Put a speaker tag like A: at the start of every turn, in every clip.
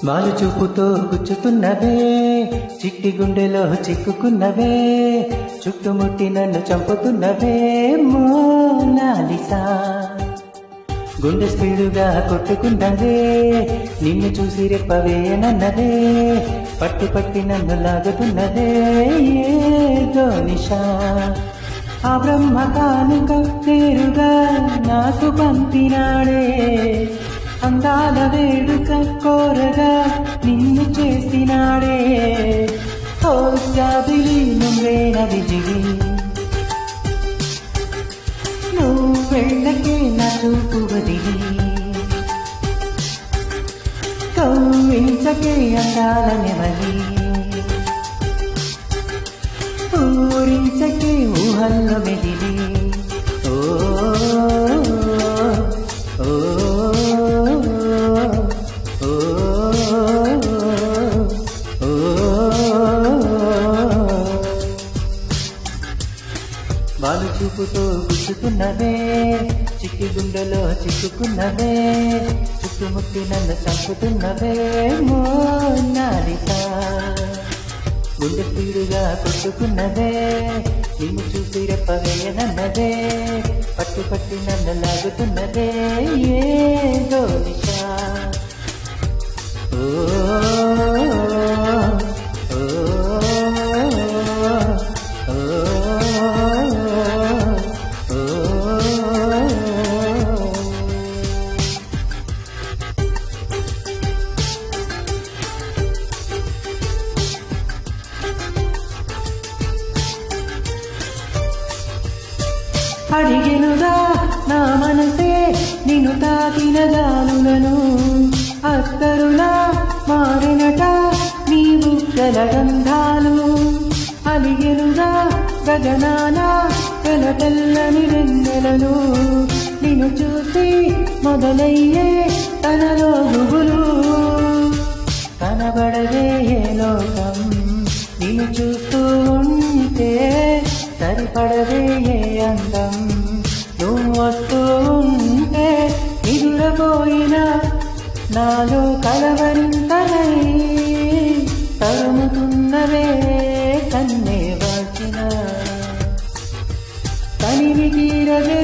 A: మాలు చూపుతో గుచ్చుతున్నవే, చిట్టి గుండెలో చిక్కుకున్నవే, చుట్టుముట్టి నన్ను చంపుతున్నవే మోనాలిసా. గుండె స్పీడుగా కొట్టుకున్నవే, నిన్ను చూసి రెప్పవేయనన్నదే, పట్టి పట్టి నన్ను లాగుతున్నదే ఏదో నిషా. ఆ బ్రహ్మ కానుక నేరుగా నాకు పంపినాడే, అందాల వేడుక కోరగా నిన్ను చేసినాడే. ఓ జాబిలి నువ్వే నది జిగి, నువ్వు వెళ్ళకే నా చూపు వదిలి, కౌవించకే అందాల నెమలి, ఊరించకే ఊహల్లో మెదిలి. ఓ ఓ బాలు చూపుతో గుచ్చుతున్నవే, చిట్టి గుండెలో చిక్కుకున్నవే, చుట్టుముట్టి నన్ను చంపుతున్నవే మోనాలిసా. గుండె స్పీడుగా కొట్టుకున్నదే, నిన్ను చూసి రెప్పవేయనన్నదే, పట్టి పట్టి నన్ను లాగుతున్నదే ఏదో నిషా. అడిగెనుగా నా మనసే నిన్ను తాకిన గాలులను, అత్తరులా మారినట నీ బుగ్గల గంధాలు. అలిగెనుగా గగనాన తెల తెల్లని వెన్నెలను, నిన్ను చూసి మొదలయ్యే తనలో గుబులు. కనబడదే ఏ లోకం నిన్ను చూస్తూ ఉంటే, సరిపడదే ఏ అందం నువ్వు వస్తూ ఉంటే. నిదురపోయిన నాలో కలవరింతలై తరుముతున్నవే కన్నే వాచిన. తనివి తీరదే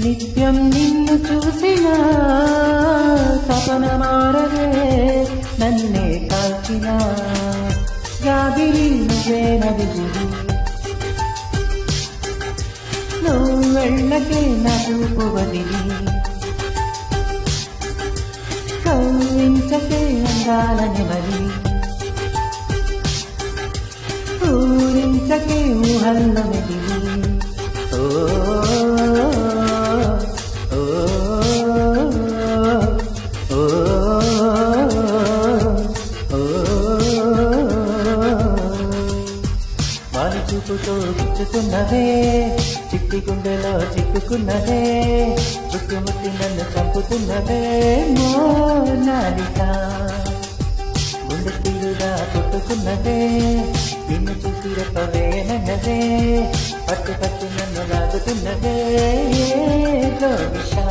A: నిత్యం నిన్ను చూసిన, తపన మారదే నన్నే కాల్చిన. జాబిలి నువ్వే నది జిగి, నువ్వు వెళ్ళకే నా చూపు వదిలి, కౌవించకే అందాల నెమలి, ఊరించకే ఊహల్లో మెదిలి. ఓ ఓ ఓ ఓ వారి చూపుతో గుచ్చుతున్నవే, చిట్టి గుండెలో చిక్కుకున్నదే, చుట్టుముట్టి నన్ను చంపుతున్నదే మోనాలిసా. గుండె తీరుగా కొట్టుకున్నదే, నిన్ను చూసి రెప్పవేయనన్నదే, పట్టి పట్టి నన్ను లాగుతున్నదే ఏదో నిషా.